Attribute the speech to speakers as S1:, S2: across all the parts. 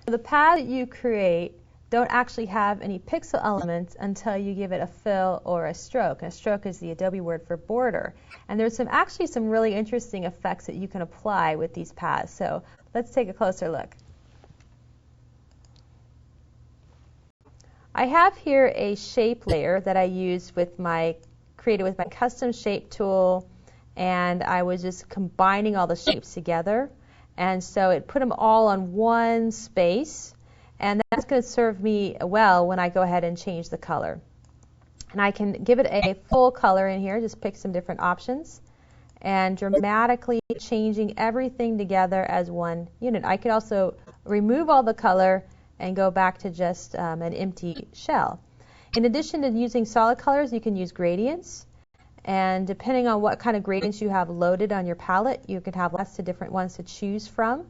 S1: The paths that you create don't actually have any pixel elements until you give it a fill or a stroke. And a stroke is the Adobe word for border. And there's actually some really interesting effects that you can apply with these paths. So let's take a closer look. I have here a shape layer that I used created with my custom shape tool, and I was just combining all the shapes together. And so it put them all on one space. And that's going to serve me well when I go ahead and change the color. And I can give it a full color in here, just pick some different options, and dramatically changing everything together as one unit. I could also remove all the color and go back to just an empty shell. In addition to using solid colors, you can use gradients. And depending on what kind of gradients you have loaded on your palette, you can have lots of different ones to choose from.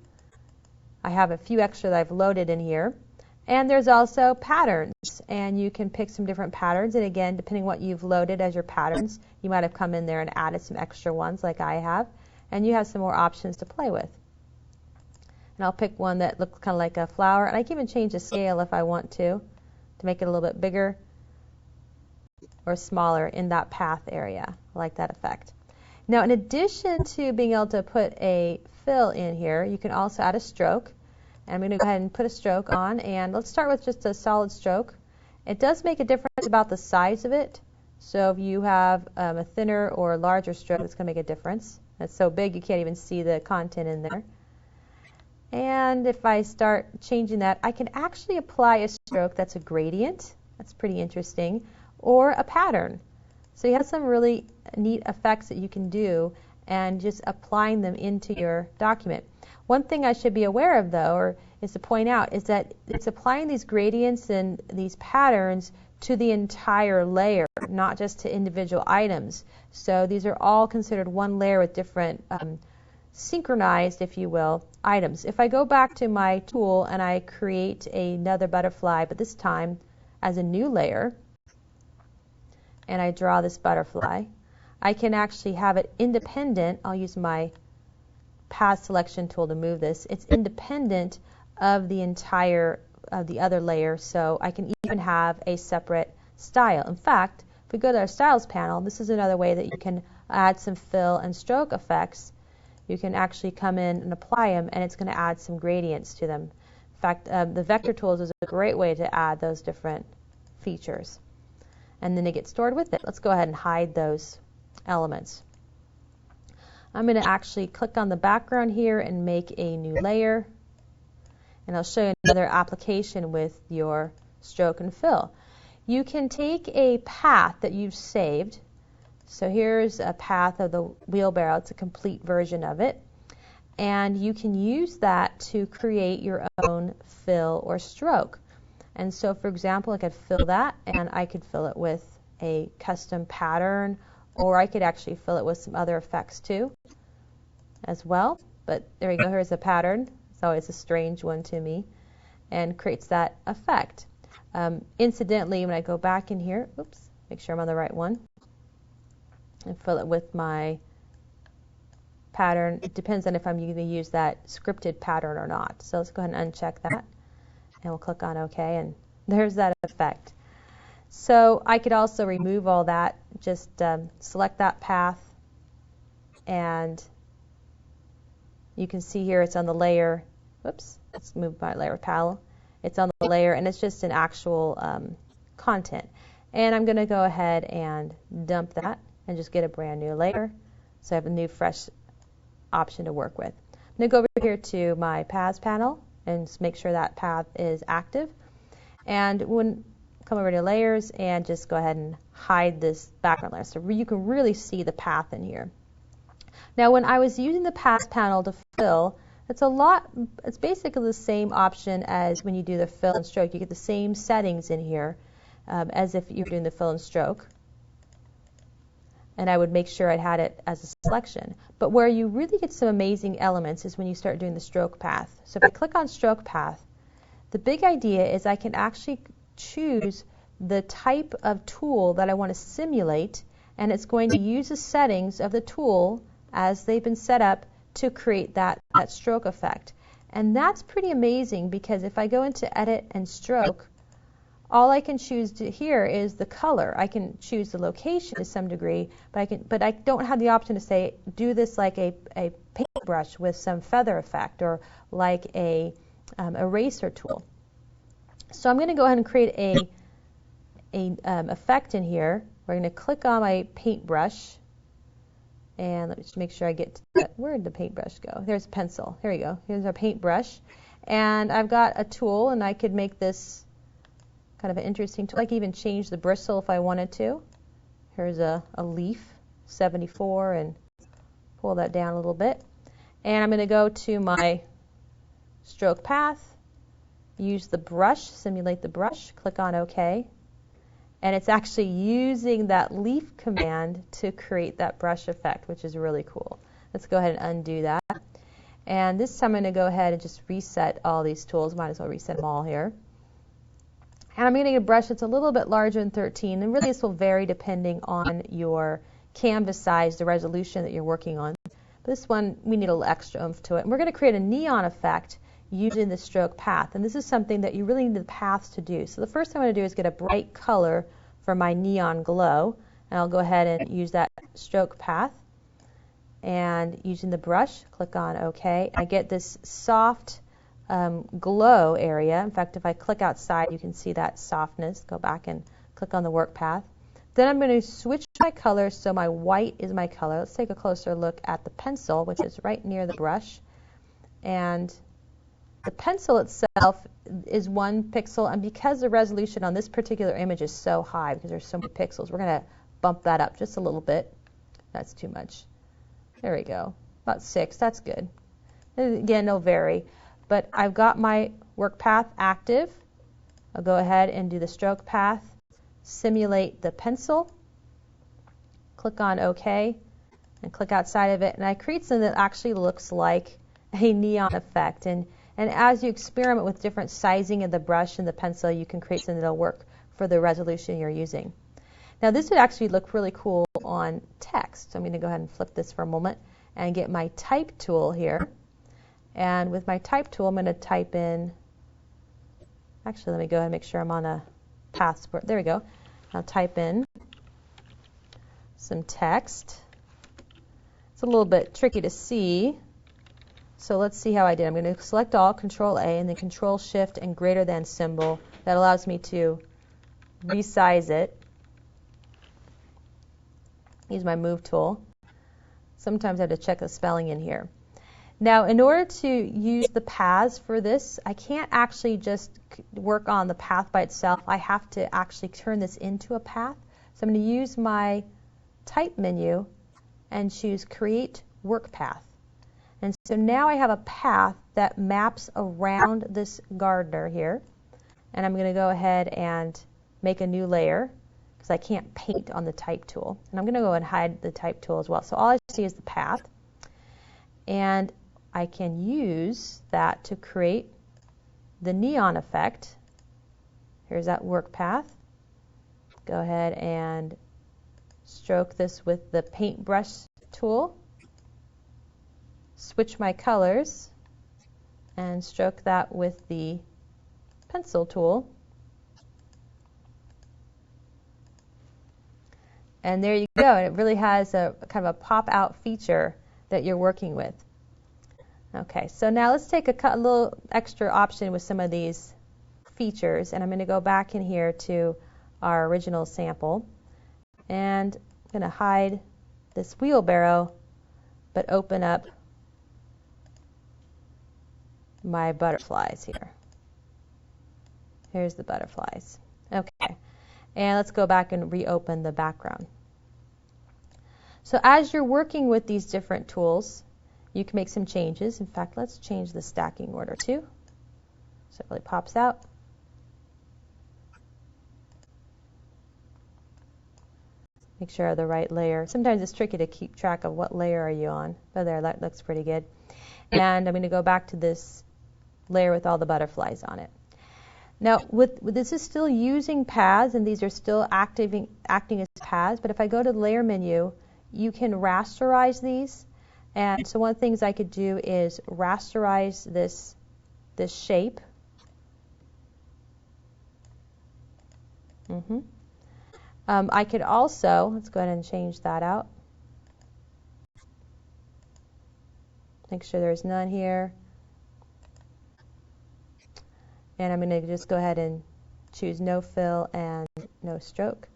S1: I have a few extra that I've loaded in here. And there's also patterns, and you can pick some different patterns. And again, depending on what you've loaded as your patterns, you might have come in there and added some extra ones like I have. And you have some more options to play with. And I'll pick one that looks kind of like a flower. And I can even change the scale if I want to make it a little bit bigger or smaller in that path area. I like that effect. Now, in addition to being able to put a fill in here, you can also add a stroke. And I'm going to go ahead and put a stroke on, and let's start with just a solid stroke. It does make a difference about the size of it. So if you have a thinner or larger stroke, it's going to make a difference. It's so big you can't even see the content in there. And if I start changing that, I can actually apply a stroke that's a gradient. That's pretty interesting. Or a pattern. So you have some really neat effects that you can do and just applying them into your document. One thing I should be aware of, though, or is to point out, is that it's applying these gradients and these patterns to the entire layer, not just to individual items. So these are all considered one layer with different synchronized, if you will, items. If I go back to my tool and I create another butterfly, but this time as a new layer, and I draw this butterfly, I can actually have it independent. I'll use my path selection tool to move this. It's independent of the entire the other layer, so I can even have a separate style. In fact, if we go to our styles panel, this is another way that you can add some fill and stroke effects. You can actually come in and apply them, and it's going to add some gradients to them. In fact, the vector tools is a great way to add those different features. And then they get stored with it. Let's go ahead and hide those elements. I'm going to actually click on the background here and make a new layer. And I'll show you another application with your stroke and fill. You can take a path that you've saved. So here's a path of the wheelbarrow. It's a complete version of it. And you can use that to create your own fill or stroke. And so, for example, I could fill that, and I could fill it with a custom pattern, or I could actually fill it with some other effects too as well. But there we go, here's a pattern. It's always a strange one to me, and creates that effect. Incidentally, when I go back in here, oops, make sure I'm on the right one, and fill it with my pattern. It depends on if I'm going to use that scripted pattern or not. So let's go ahead and uncheck that. And we'll click on OK, and there's that effect. So I could also remove all that, just select that path, and you can see here it's on the layer. Whoops, let's move my layer panel. It's on the layer, and it's just an actual content. And I'm going to go ahead and dump that and just get a brand new layer. So I have a new fresh option to work with. I'm going to go over here to my paths panel and make sure that path is active. And come over to layers and just go ahead and hide this background layer so you can really see the path in here. Now, when I was using the paths panel to fill, it's basically the same option as when you do the fill and stroke. You get the same settings in here as if you're doing the fill and stroke. And I would make sure I had it as a selection. But where you really get some amazing elements is when you start doing the stroke path. So if I click on stroke path, the big idea is I can actually choose the type of tool that I want to simulate, and it's going to use the settings of the tool as they've been set up to create that stroke effect. And that's pretty amazing because if I go into Edit and Stroke, all I can choose here is the color. I can choose the location to some degree, but I don't have the option to say do this like a paintbrush with some feather effect or like a eraser tool. So I'm going to go ahead and create a effect in here. We're going to click on my paintbrush, and let me just make sure I get to that. Where did the paintbrush go? There's a pencil. Here we go. Here's our paintbrush, and I've got a tool, and I could make this kind of an interesting tool. I can even change the bristle if I wanted to. Here's a leaf, 74, and pull that down a little bit. And I'm going to go to my stroke path, use the brush, simulate the brush, click on OK. And it's actually using that leaf command to create that brush effect, which is really cool. Let's go ahead and undo that. And this time I'm going to go ahead and just reset all these tools. Might as well reset them all here. And I'm going to get a brush that's a little bit larger than 13. And really this will vary depending on your canvas size, the resolution that you're working on. This one, we need a little extra oomph to it. And we're going to create a neon effect using the stroke path. And this is something that you really need the paths to do. So the first thing I'm going to do is get a bright color for my neon glow. And I'll go ahead and use that stroke path. And using the brush, click on OK. I get this soft glow area. In fact, if I click outside, you can see that softness. Go back and click on the work path. Then I'm going to switch my color so my white is my color. Let's take a closer look at the pencil, which is right near the brush. And the pencil itself is 1 pixel, and because the resolution on this particular image is so high, because there's so many pixels, we're going to bump that up just a little bit. That's too much. There we go. About 6. That's good. And again, it'll vary. But I've got my work path active. I'll go ahead and do the stroke path, simulate the pencil, click on OK, and click outside of it. And I create something that actually looks like a neon effect. And as you experiment with different sizing of the brush and the pencil, you can create something that will work for the resolution you're using. Now this would actually look really cool on text. So I'm going to go ahead and flip this for a moment and get my type tool here. And with my type tool, I'm going to type in, actually let me go ahead and make sure I'm on a passport. There we go. I'll type in some text. It's a little bit tricky to see. So let's see how I did. I'm going to select all, Control A, and then Control Shift and greater than symbol. That allows me to resize it. Use my Move tool. Sometimes I have to check the spelling in here. Now, in order to use the paths for this, I can't actually just work on the path by itself. I have to actually turn this into a path. So I'm going to use my Type menu and choose Create Work Path. And so now I have a path that maps around this gardener here. And I'm going to go ahead and make a new layer because I can't paint on the Type tool. And I'm going to go and hide the Type tool as well. So all I see is the path. And I can use that to create the neon effect. Here's that work path. Go ahead and stroke this with the paintbrush tool. Switch my colors and stroke that with the pencil tool. And there you go. And it really has a kind of a pop-out feature that you're working with. Okay, so now let's take a little extra option with some of these features, and I'm going to go back in here to our original sample, and I'm going to hide this wheelbarrow, but open up my butterflies here. Here's the butterflies. Okay, and let's go back and reopen the background. So as you're working with these different tools, you can make some changes. In fact, let's change the stacking order too, so it really pops out. Make sure I have the right layer. Sometimes it's tricky to keep track of what layer are you on. But there, that looks pretty good. And I'm going to go back to this layer with all the butterflies on it. Now, this is still using paths, and these are still acting as paths. But if I go to the layer menu, you can rasterize these. And so one of the things I could do is rasterize this this shape. I could also, let's go ahead and change that out. Make sure there's none here. And I'm going to just go ahead and choose no fill and no stroke.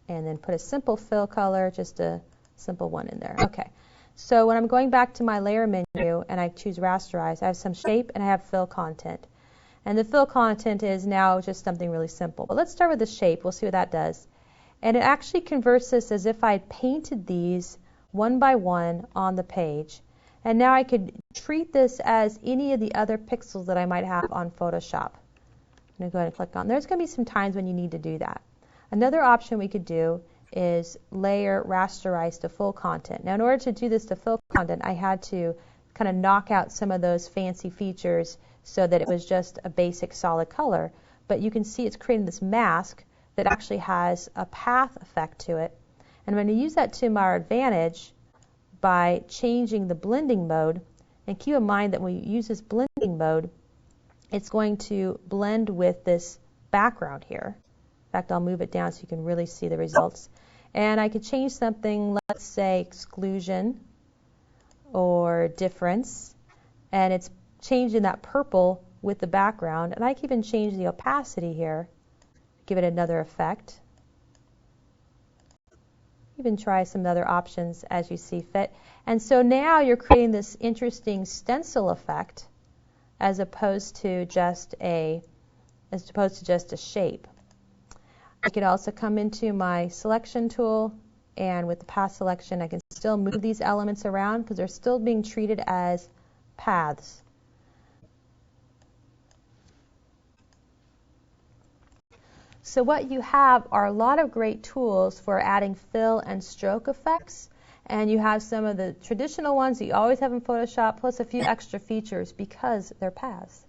S1: And then put a simple fill color, just a simple one in there. Okay. So when I'm going back to my layer menu and I choose rasterize, I have some shape and I have fill content. And the fill content is now just something really simple. But let's start with the shape. We'll see what that does. And it actually converts this as if I had painted these one by one on the page. And now I could treat this as any of the other pixels that I might have on Photoshop. I'm going to go ahead and click on. There's going to be some times when you need to do that. Another option we could do is layer rasterize to full content. Now in order to do this to full content, I had to kind of knock out some of those fancy features so that it was just a basic solid color. But you can see it's creating this mask that actually has a path effect to it. And I'm going to use that to my advantage by changing the blending mode. And keep in mind that when you use this blending mode, it's going to blend with this background here. In fact, I'll move it down so you can really see the results. And I could change something, let's say exclusion or difference. And it's changing that purple with the background. And I can even change the opacity here, give it another effect. Even try some other options as you see fit. And so now you're creating this interesting stencil effect as opposed to just a shape. I could also come into my selection tool, and with the path selection I can still move these elements around because they're still being treated as paths. So what you have are a lot of great tools for adding fill and stroke effects, and you have some of the traditional ones that you always have in Photoshop plus a few extra features because they're paths.